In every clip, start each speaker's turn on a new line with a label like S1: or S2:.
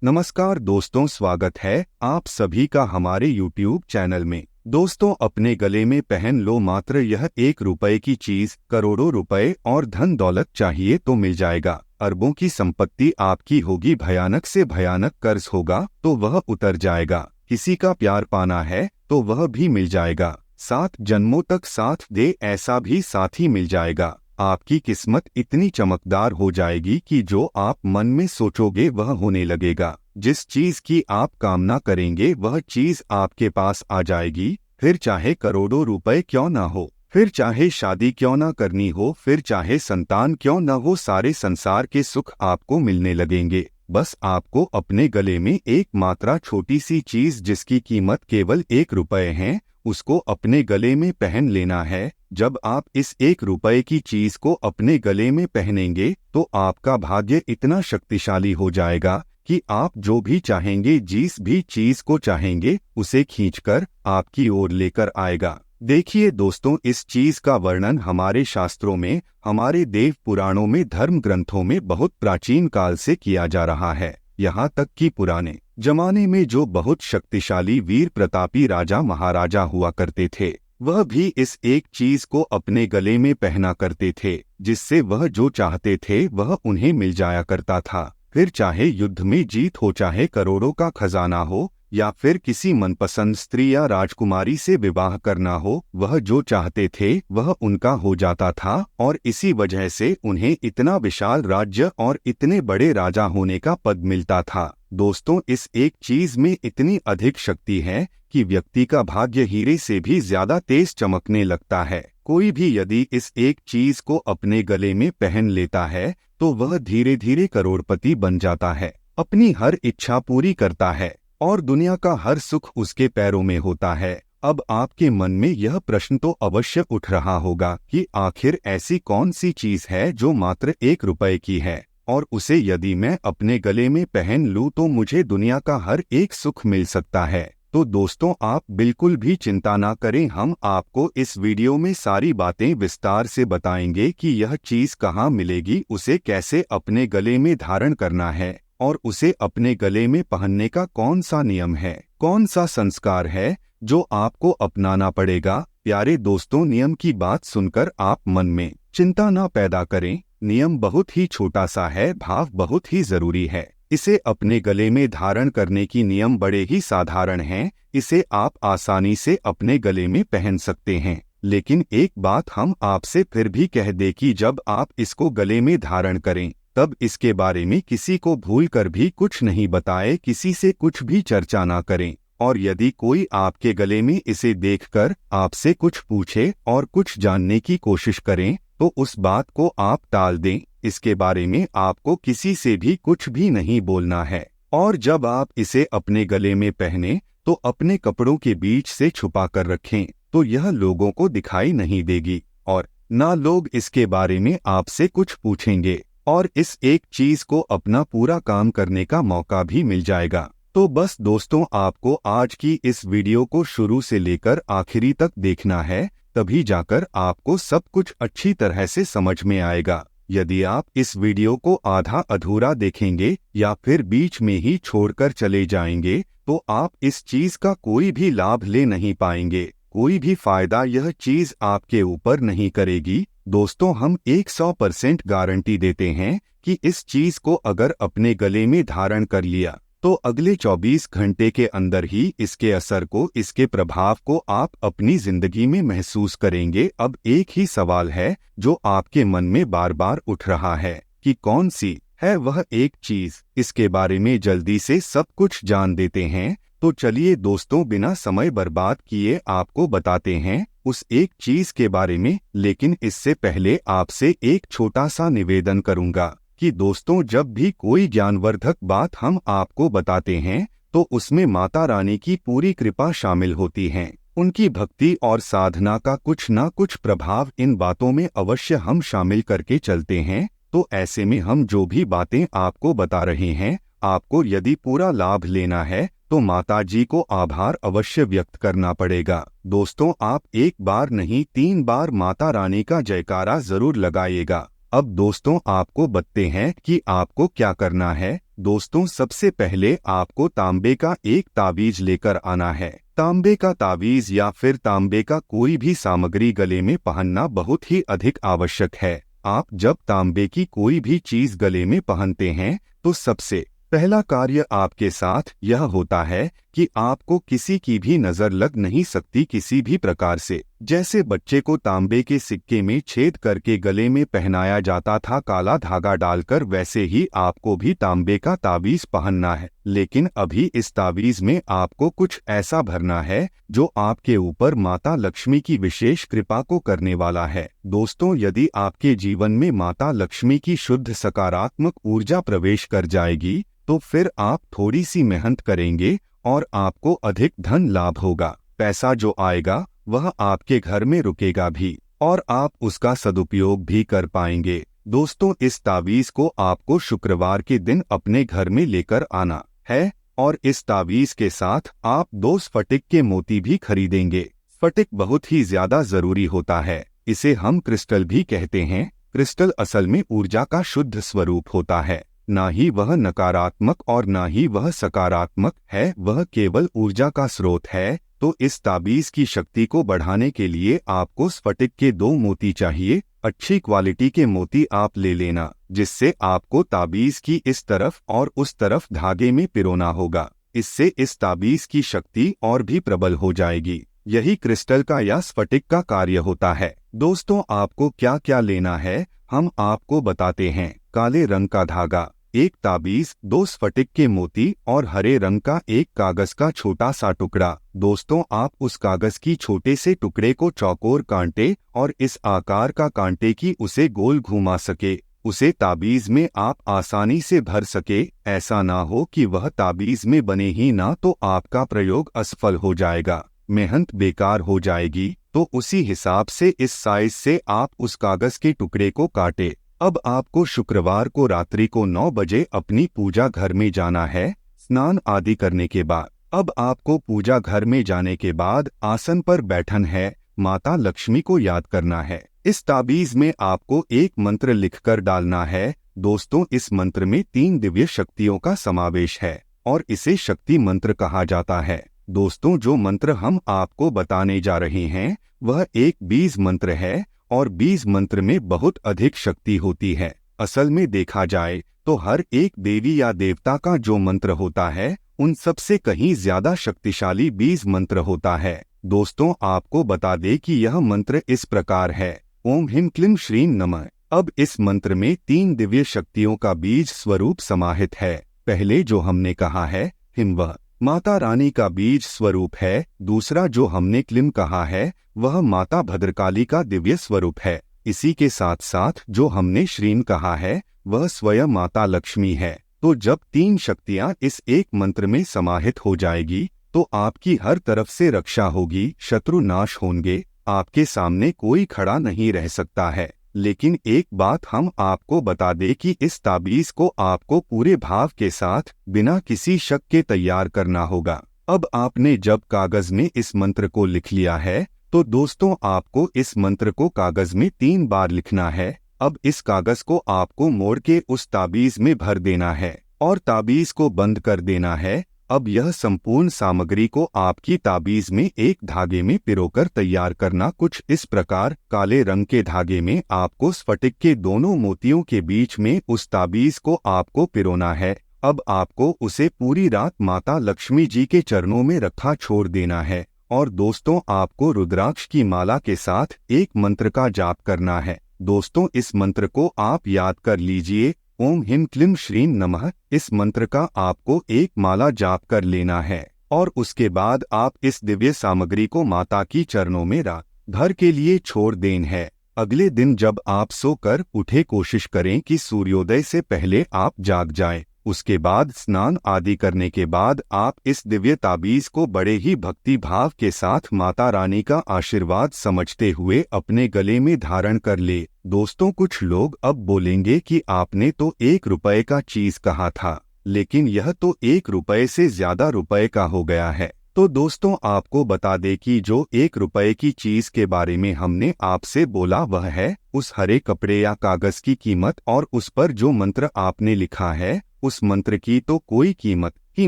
S1: नमस्कार दोस्तों, स्वागत है आप सभी का हमारे YouTube चैनल में। दोस्तों, अपने गले में पहन लो मात्र यह 1 रुपए की चीज। करोड़ों रुपए और धन दौलत चाहिए तो मिल जाएगा। अरबों की संपत्ति आपकी होगी, भयानक से भयानक कर्ज होगा तो वह उतर जाएगा। किसी का प्यार पाना है तो वह भी मिल जाएगा। 7 जन्मों तक साथ दे ऐसा भी साथी मिल जाएगा। आपकी किस्मत इतनी चमकदार हो जाएगी कि जो आप मन में सोचोगे वह होने लगेगा। जिस चीज की आप कामना करेंगे वह चीज आपके पास आ जाएगी। फिर चाहे करोड़ों रुपए क्यों ना हो, फिर चाहे शादी क्यों ना करनी हो, फिर चाहे संतान क्यों न हो, सारे संसार के सुख आपको मिलने लगेंगे। बस आपको अपने गले में एक मात्रा छोटी सी चीज जिसकी कीमत केवल 1 रुपए है, उसको अपने गले में पहन लेना है। जब आप इस 1 रुपए की चीज को अपने गले में पहनेंगे तो आपका भाग्य इतना शक्तिशाली हो जाएगा कि आप जो भी चाहेंगे, जिस भी चीज को चाहेंगे, उसे खींचकर आपकी ओर लेकर आएगा। देखिए दोस्तों, इस चीज का वर्णन हमारे शास्त्रों में, हमारे देव पुराणों में, धर्म ग्रंथों में बहुत प्राचीन काल से किया जा रहा है। यहाँ तक कि पुराने जमाने में जो बहुत शक्तिशाली वीर प्रतापी राजा महाराजा हुआ करते थे, वह भी इस एक चीज को अपने गले में पहना करते थे, जिससे वह जो चाहते थे वह उन्हें मिल जाया करता था। फिर चाहे युद्ध में जीत हो, चाहे करोड़ों का खजाना हो, या फिर किसी मनपसंद स्त्री या राजकुमारी से विवाह करना हो, वह जो चाहते थे वह उनका हो जाता था। और इसी वजह से उन्हें इतना विशाल राज्य और इतने बड़े राजा होने का पद मिलता था। दोस्तों, इस एक चीज में इतनी अधिक शक्ति है कि व्यक्ति का भाग्य हीरे से भी ज्यादा तेज चमकने लगता है। कोई भी यदि इस एक चीज को अपने गले में पहन लेता है तो वह धीरे धीरे करोड़पति बन जाता है, अपनी हर इच्छा पूरी करता है और दुनिया का हर सुख उसके पैरों में होता है। अब आपके मन में यह प्रश्न तो अवश्य उठ रहा होगा कि आखिर ऐसी कौन सी चीज है जो मात्र 1 रुपए की है, और उसे यदि मैं अपने गले में पहन लूं तो मुझे दुनिया का हर एक सुख मिल सकता है। तो दोस्तों, आप बिल्कुल भी चिंता ना करें, हम आपको इस वीडियो में सारी बातें विस्तार से बताएंगे कि यह चीज कहाँ मिलेगी, उसे कैसे अपने गले में धारण करना है, और उसे अपने गले में पहनने का कौन सा नियम है, कौन सा संस्कार है जो आपको अपनाना पड़ेगा। प्यारे दोस्तों, नियम की बात सुनकर आप मन में चिंता ना पैदा करें। नियम बहुत ही छोटा सा है, भाव बहुत ही जरूरी है। इसे अपने गले में धारण करने की नियम बड़े ही साधारण हैं। इसे आप आसानी से अपने गले में पहन सकते हैं। लेकिन एक बात हम आपसे फिर भी कह दें कि जब आप इसको गले में धारण करें तब इसके बारे में किसी को भूल कर भी कुछ नहीं बताएं, किसी से कुछ भी चर्चा ना करें। और यदि कोई आपके गले में इसे देखकर आपसे कुछ पूछे और कुछ जानने की कोशिश करें तो उस बात को आप टाल दें। इसके बारे में आपको किसी से भी कुछ भी नहीं बोलना है। और जब आप इसे अपने गले में पहने तो अपने कपड़ों के बीच से छुपा कर रखें, तो यह लोगों को दिखाई नहीं देगी और ना लोग इसके बारे में आपसे कुछ पूछेंगे, और इस एक चीज को अपना पूरा काम करने का मौका भी मिल जाएगा। तो बस दोस्तों, आपको आज की इस वीडियो को शुरू से लेकर आखिरी तक देखना है, तभी जाकर आपको सब कुछ अच्छी तरह से समझ में आएगा। यदि आप इस वीडियो को आधा अधूरा देखेंगे या फिर बीच में ही छोड़कर चले जाएंगे तो आप इस चीज का कोई भी लाभ ले नहीं पाएंगे, कोई भी फायदा यह चीज आपके ऊपर नहीं करेगी। दोस्तों, हम 100% गारंटी देते हैं कि इस चीज को अगर अपने गले में धारण कर लिया तो अगले 24 घंटे के अंदर ही इसके असर को, इसके प्रभाव को आप अपनी जिंदगी में महसूस करेंगे। अब एक ही सवाल है जो आपके मन में बार बार उठ रहा है कि कौन सी है वह एक चीज। इसके बारे में जल्दी से सब कुछ जान देते हैं। तो चलिए दोस्तों, बिना समय बर्बाद किए आपको बताते हैं उस एक चीज के बारे में। लेकिन इससे पहले आपसे एक छोटा सा निवेदन करूंगा कि दोस्तों, जब भी कोई ज्ञानवर्धक बात हम आपको बताते हैं तो उसमें माता रानी की पूरी कृपा शामिल होती है। उनकी भक्ति और साधना का कुछ ना कुछ प्रभाव इन बातों में अवश्य हम शामिल करके चलते हैं। तो ऐसे में हम जो भी बातें आपको बता रहे हैं, आपको यदि पूरा लाभ लेना है तो माताजी को आभार अवश्य व्यक्त करना पड़ेगा। दोस्तों, आप एक बार नहीं 3 बार माता रानी का जयकारा जरूर लगाइएगा। अब दोस्तों, आपको बताते हैं कि आपको क्या करना है। दोस्तों सबसे पहले आपको तांबे का एक ताबीज लेकर आना है। तांबे का ताबीज या फिर तांबे का कोई भी सामग्री गले में पहनना बहुत ही अधिक आवश्यक है। आप जब तांबे की कोई भी चीज गले में पहनते हैं तो सबसे पहला कार्य आपके साथ यह होता है कि आपको किसी की भी नजर लग नहीं सकती किसी भी प्रकार से। जैसे बच्चे को तांबे के सिक्के में छेद करके गले में पहनाया जाता था काला धागा डालकर, वैसे ही आपको भी तांबे का ताबीज पहनना है। लेकिन अभी इस ताबीज में आपको कुछ ऐसा भरना है जो आपके ऊपर माता लक्ष्मी की विशेष कृपा को करने वाला है। दोस्तों यदि आपके जीवन में माता लक्ष्मी की शुद्ध सकारात्मक ऊर्जा प्रवेश कर जाएगी तो फिर आप थोड़ी सी मेहनत करेंगे और आपको अधिक धन लाभ होगा। पैसा जो आएगा वह आपके घर में रुकेगा भी और आप उसका सदुपयोग भी कर पाएंगे। दोस्तों इस ताबीज को आपको शुक्रवार के दिन अपने घर में लेकर आना है और इस ताबीज के साथ आप 2 स्फटिक के मोती भी खरीदेंगे। स्फटिक बहुत ही ज्यादा जरूरी होता है, इसे हम क्रिस्टल भी कहते हैं। क्रिस्टल असल में ऊर्जा का शुद्ध स्वरूप होता है, ना ही वह नकारात्मक और ना ही वह सकारात्मक है, वह केवल ऊर्जा का स्रोत है। तो इस ताबीज की शक्ति को बढ़ाने के लिए आपको स्फटिक के 2 मोती चाहिए। अच्छी क्वालिटी के मोती आप ले लेना, जिससे आपको ताबीज की इस तरफ और उस तरफ धागे में पिरोना होगा। इससे इस ताबीज की शक्ति और भी प्रबल हो जाएगी। यही क्रिस्टल का या स्फटिक का कार्य होता है। दोस्तों आपको क्या क्या लेना है हम आपको बताते हैं। काले रंग का धागा, 1 ताबीज, 2 स्फटिक के मोती और हरे रंग का एक कागज का छोटा सा टुकड़ा। दोस्तों आप उस कागज की छोटे से टुकड़े को चौकोर कांटे और इस आकार का कांटे की उसे गोल घुमा सके, उसे ताबीज में आप आसानी से भर सके। ऐसा ना हो कि वह ताबीज में बने ही ना तो आपका प्रयोग असफल हो जाएगा, मेहनत बेकार हो जाएगी। तो उसी हिसाब से इस साइज से आप उस कागज के टुकड़े को काटे। अब आपको शुक्रवार को रात्रि को 9 बजे अपनी पूजा घर में जाना है स्नान आदि करने के बाद। अब आपको पूजा घर में जाने के बाद आसन पर बैठन है, माता लक्ष्मी को याद करना है। इस ताबीज में आपको एक मंत्र लिखकर डालना है। दोस्तों इस मंत्र में 3 दिव्य शक्तियों का समावेश है और इसे शक्ति मंत्र कहा जाता है। दोस्तों जो मंत्र हम आपको बताने जा रहे हैं वह एक बीज मंत्र है और बीज मंत्र में बहुत अधिक शक्ति होती है। असल में देखा जाए तो हर एक देवी या देवता का जो मंत्र होता है उन सबसे कहीं ज्यादा शक्तिशाली बीज मंत्र होता है। दोस्तों आपको बता दें कि यह मंत्र इस प्रकार है, ओम ह्रीं क्लीं श्रीं नमः। अब इस मंत्र में 3 दिव्य शक्तियों का बीज स्वरूप समाहित है। पहले जो हमने कहा है हिम वह माता रानी का बीज स्वरूप है। दूसरा जो हमने क्लीं कहा है वह माता भद्रकाली का दिव्य स्वरूप है। इसी के साथ साथ जो हमने श्रीं कहा है वह स्वयं माता लक्ष्मी है। तो जब 3 शक्तियां इस एक मंत्र में समाहित हो जाएगी तो आपकी हर तरफ से रक्षा होगी, शत्रु नाश होंगे, आपके सामने कोई खड़ा नहीं रह सकता है। लेकिन एक बात हम आपको बता दें कि इस ताबीज को आपको पूरे भाव के साथ बिना किसी शक के तैयार करना होगा। अब आपने जब कागज में इस मंत्र को लिख लिया है तो दोस्तों आपको इस मंत्र को कागज में 3 बार लिखना है। अब इस कागज को आपको मोड़ के उस ताबीज में भर देना है और ताबीज को बंद कर देना है। अब यह संपूर्ण सामग्री को आपकी ताबीज में एक धागे में पिरोकर तैयार करना कुछ इस प्रकार। काले रंग के धागे में आपको स्फटिक के दोनों मोतियों के बीच में उस ताबीज को आपको पिरोना है। अब आपको उसे पूरी रात माता लक्ष्मी जी के चरणों में रखा छोड़ देना है और दोस्तों आपको रुद्राक्ष की माला के साथ एक मंत्र का जाप करना है। दोस्तों इस मंत्र को आप याद कर लीजिए, ओम ह्रीं क्लीं श्रीं नमः। इस मंत्र का आपको एक माला जाप कर लेना है और उसके बाद आप इस दिव्य सामग्री को माता की चरणों में रात भर के लिए छोड़ देन है। अगले दिन जब आप सोकर उठे कोशिश करें कि सूर्योदय से पहले आप जाग जाएं। उसके बाद स्नान आदि करने के बाद आप इस दिव्य ताबीज को बड़े ही भक्ति भाव के साथ माता रानी का आशीर्वाद समझते हुए अपने गले में धारण कर ले। दोस्तों कुछ लोग अब बोलेंगे कि आपने तो 1 रुपए का चीज कहा था, लेकिन यह तो 1 रुपए से ज्यादा रुपए का हो गया है। तो दोस्तों आपको बता दें कि जो 1 रुपए की चीज के बारे में हमने आपसे बोला वह है उस हरे कपड़े या कागज की कीमत और उस पर जो मंत्र आपने लिखा है उस मंत्र की तो कोई कीमत ही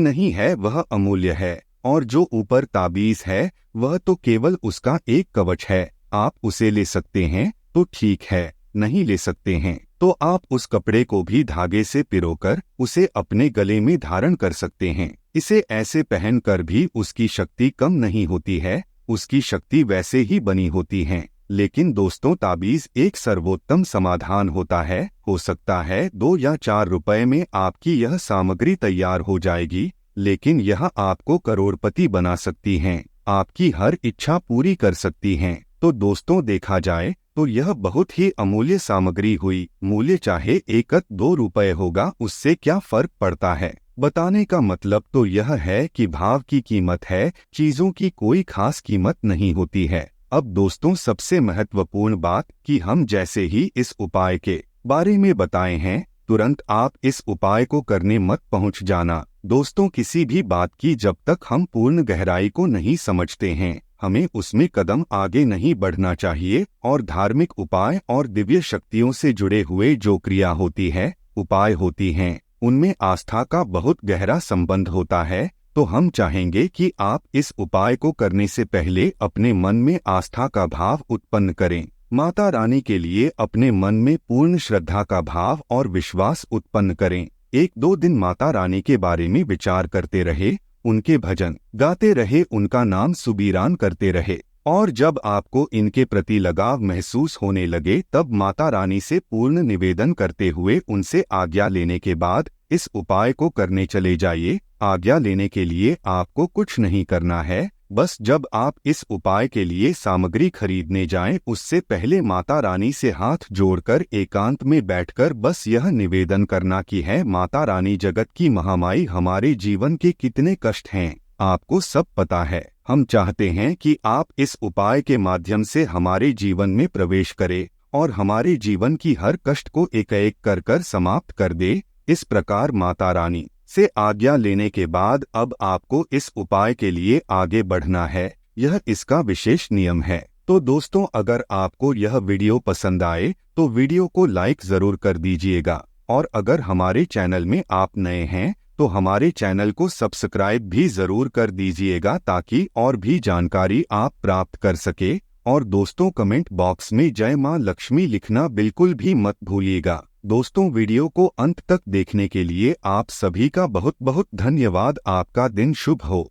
S1: नहीं है, वह अमूल्य है। और जो ऊपर ताबीज है वह तो केवल उसका एक कवच है। आप उसे ले सकते हैं तो ठीक है, नहीं ले सकते हैं तो आप उस कपड़े को भी धागे से पिरोकर उसे अपने गले में धारण कर सकते हैं। इसे ऐसे पहनकर भी उसकी शक्ति कम नहीं होती है, उसकी शक्ति वैसे ही बनी होती है। लेकिन दोस्तों, ताबीज एक सर्वोत्तम समाधान होता है। हो सकता है 2 या 4 रुपए में आपकी यह सामग्री तैयार हो जाएगी, लेकिन यह आपको करोड़पति बना सकती हैं, आपकी हर इच्छा पूरी कर सकती हैं। तो दोस्तों, देखा जाए तो यह बहुत ही अमूल्य सामग्री हुई। मूल्य चाहे 1-2 रुपए होगा, उससे क्या फर्क पड़ता है। बताने का मतलब तो यह है कि भाव की कीमत है, चीजों की कोई खास कीमत नहीं होती है। अब दोस्तों, सबसे महत्वपूर्ण बात कि हम जैसे ही इस उपाय के बारे में बताए हैं, तुरंत आप इस उपाय को करने मत पहुंच जाना। दोस्तों, किसी भी बात की जब तक हम पूर्ण गहराई को नहीं समझते हैं, हमें उसमें कदम आगे नहीं बढ़ना चाहिए। और धार्मिक उपाय और दिव्य शक्तियों से जुड़े हुए जो क्रिया होती है, उपाय होती हैं, उनमें आस्था का बहुत गहरा संबंध होता है। तो हम चाहेंगे कि आप इस उपाय को करने से पहले अपने मन में आस्था का भाव उत्पन्न करें। माता रानी के लिए अपने मन में पूर्ण श्रद्धा का भाव और विश्वास उत्पन्न करें। 1-2 दिन माता रानी के बारे में विचार करते रहे, उनके भजन गाते रहे, उनका नाम सुबीरान करते रहे। और जब आपको इनके प्रति लगाव महसूस होने लगे, तब माता रानी से पूर्ण निवेदन करते हुए उनसे आज्ञा लेने के बाद इस उपाय को करने चले जाइए। आज्ञा लेने के लिए आपको कुछ नहीं करना है, बस जब आप इस उपाय के लिए सामग्री खरीदने जाएं, उससे पहले माता रानी से हाथ जोड़कर एकांत में बैठकर बस यह निवेदन करना कि है माता रानी, जगत की महामाई, हमारे जीवन के कितने कष्ट हैं आपको सब पता है। हम चाहते हैं कि आप इस उपाय के माध्यम से हमारे जीवन में प्रवेश करें और हमारे जीवन की हर कष्ट को एक-एक कर समाप्त कर दे। इस प्रकार माता रानी से आज्ञा लेने के बाद अब आपको इस उपाय के लिए आगे बढ़ना है। यह इसका विशेष नियम है। तो दोस्तों, अगर आपको यह वीडियो पसंद आए तो वीडियो को लाइक जरूर कर दीजिएगा, और अगर हमारे चैनल में आप नए हैं तो हमारे चैनल को सब्सक्राइब भी जरूर कर दीजिएगा, ताकि और भी जानकारी आप प्राप्त कर सके। और दोस्तों, कमेंट बॉक्स में जय मां लक्ष्मी लिखना बिल्कुल भी मत भूलिएगा। दोस्तों, वीडियो को अंत तक देखने के लिए आप सभी का बहुत बहुत धन्यवाद। आपका दिन शुभ हो।